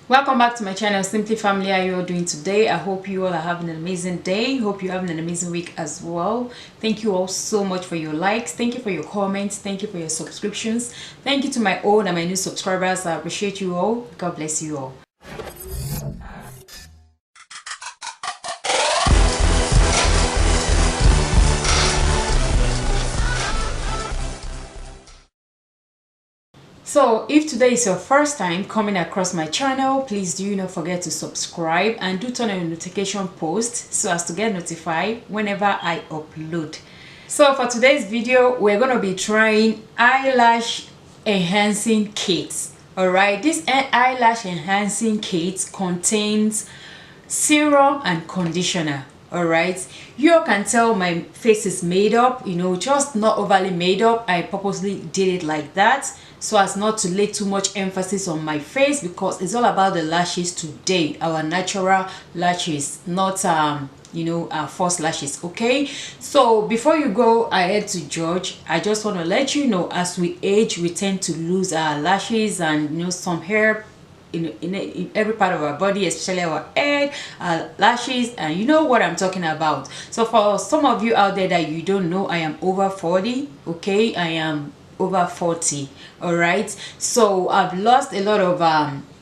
Welcome back to my channel, Simply Family. How are you all doing today? I hope you all are having an amazing day. Hope you're having an amazing week as well. Thank you all so much for your likes. Thank you for your comments. Thank you for your subscriptions. Thank you to my old and my new subscribers. I appreciate you all. God bless you all. So if today is your first time coming across my channel, please do not forget to subscribe and do turn on your notification post so as to get notified whenever I upload. So for today's video, we're going to be trying eyelash enhancing kits. Alright, this eyelash enhancing kit contains serum and conditioner. Alright, you all can tell my face is made up, just not overly made up. I purposely did it like that so as not to lay too much emphasis on my face, because it's all about the lashes today, our natural lashes, not our false lashes. Okay, so before you go ahead to judge, I just want to let you know, as we age, we tend to lose our lashes and some hair in every part of our body, especially our head, our lashes, and you know what I'm talking about. So for some of you out there that you don't know, I am over 40. Okay, I am over 40. All right, so I've lost a lot of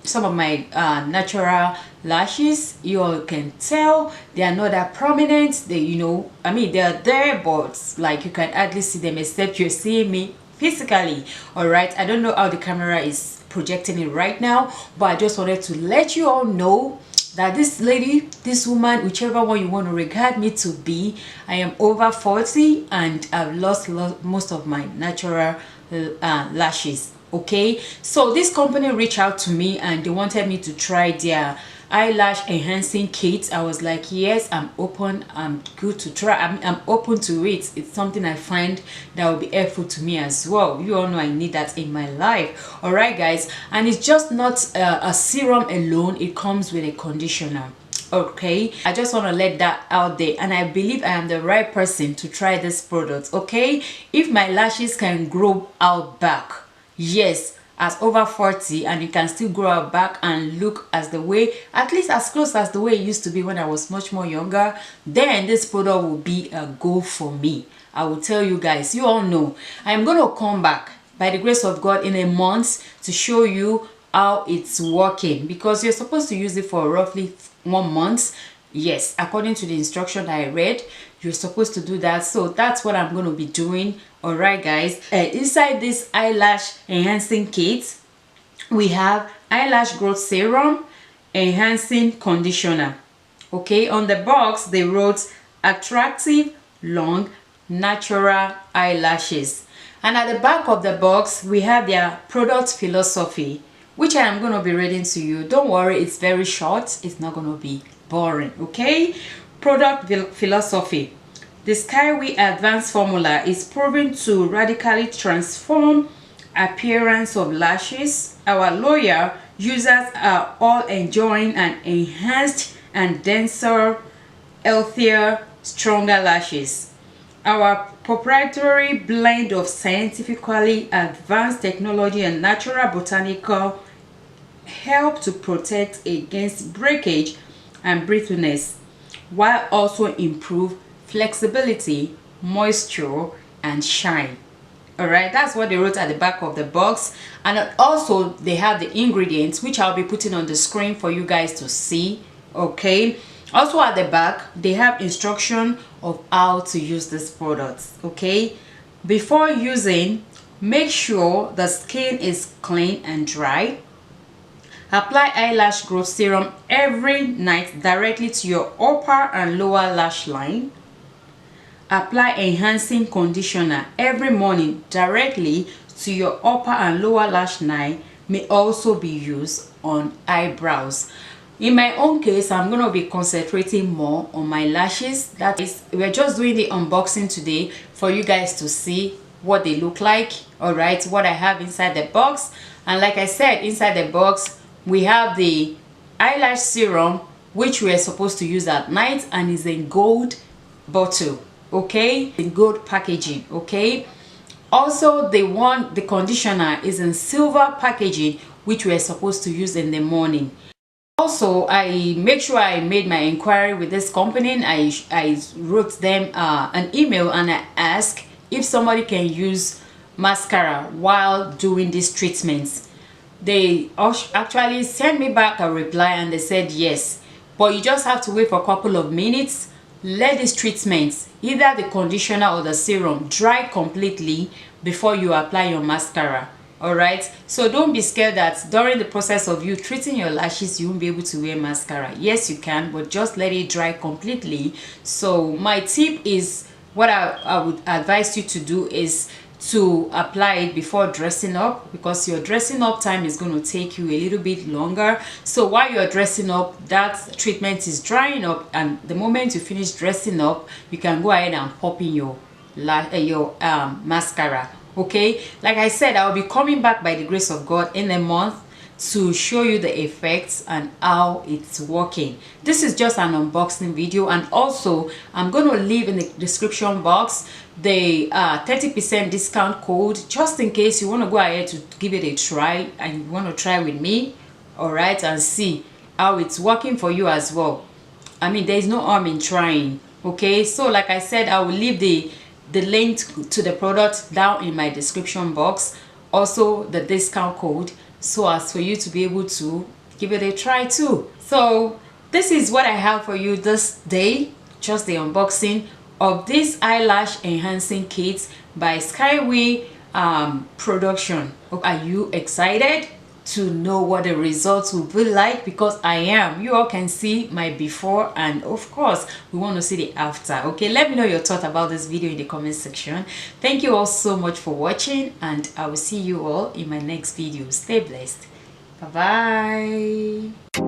some of my natural lashes. You all can tell they are not that prominent. They they are there, but like you can hardly see them except you're seeing me physically. All right, I don't know how the camera is projecting it right now, but I just wanted to let you all know that this lady, this woman, whichever one you want to regard me to be, I am over 40 and I've lost most of my natural lashes. Okay, so this company reached out to me and they wanted me to try their eyelash enhancing kit. I was like, yes, I'm open, I'm good to try. I'm open to it. It's something I find that will be helpful to me as well. You all know I need that in my life. All right guys, and it's just not a serum alone, it comes with a conditioner. Okay, I just want to let that out there, and I believe I am the right person to try this product. Okay, if my lashes can grow out back, yes, as over 40, and you can still grow out back and look as the way, at least as close as the way it used to be when I was much more younger, then this product will be a go for me. I will tell you guys, you all know I'm going to come back by the grace of God in a month to show you how it's working, because you're supposed to use it for roughly 1 month. Yes, according to the instruction I read, you're supposed to do that. So that's what I'm going to be doing. All right guys, inside this eyelash enhancing kit, we have eyelash growth serum, enhancing conditioner. Okay, on the box they wrote attractive long natural eyelashes, and at the back of the box we have their product philosophy, which I am going to be reading to you. Don't worry, it's very short, it's not going to be boring. Okay, product philosophy: the Skyway Advanced Formula is proven to radically transform appearance of lashes. Our loyal users are all enjoying an enhanced and denser, healthier, stronger lashes. Our proprietary blend of scientifically advanced technology and natural botanical help to protect against breakage and brittleness, while also improve flexibility, moisture, and shine. All right, that's what they wrote at the back of the box. And also they have the ingredients, which I'll be putting on the screen for you guys to see. Okay, also at the back they have instruction of how to use this product. Okay, before using, make sure the skin is clean and dry. Apply eyelash growth serum every night directly to your upper and lower lash line. Apply enhancing conditioner every morning directly to your upper and lower lash line. May also be used on eyebrows. In my own case, I'm going to be concentrating more on my lashes. That is, we're just doing the unboxing today for you guys to see what they look like. All right, what I have inside the box. And like I said, inside the box we have the eyelash serum, which we are supposed to use at night, and is in gold bottle. Okay, in gold packaging. Okay, also the conditioner is in silver packaging, which we are supposed to use in the morning. Also, I make sure I made my inquiry with this company. I wrote them an email and I asked if somebody can use mascara while doing these treatments. They actually sent me back a reply and they said yes, but you just have to wait for a couple of minutes. Let these treatments, either the conditioner or the serum, dry completely before you apply your mascara. All right, so don't be scared that during the process of you treating your lashes you won't be able to wear mascara. Yes, you can, but just let it dry completely. So my tip is, what I would advise you to do is to apply it before dressing up, because your dressing up time is going to take you a little bit longer. So while you're dressing up, that treatment is drying up, and the moment you finish dressing up, you can go ahead and pop in your mascara. Okay, like I said, I'll be coming back by the grace of God in a month to show you the effects and how it's working. This is just an unboxing video, and also I'm going to leave in the description box the 30% discount code, just in case you want to go ahead to give it a try and you want to try with me, all right, and see how it's working for you as well. I mean, there is no harm in trying. Okay, so like I said, I will leave the link to the product down in my description box, also the discount code, so as for you to be able to give it a try too. So this is what I have for you this day, just the unboxing of this eyelash enhancing kit by Skyway production. Are you excited to know what the results will be like? Because I am. You all can see my before, and of course we want to see the after. Okay, let me know your thought about this video in the comment section. Thank you all so much for watching, and I will see you all in my next video. Stay blessed. Bye bye.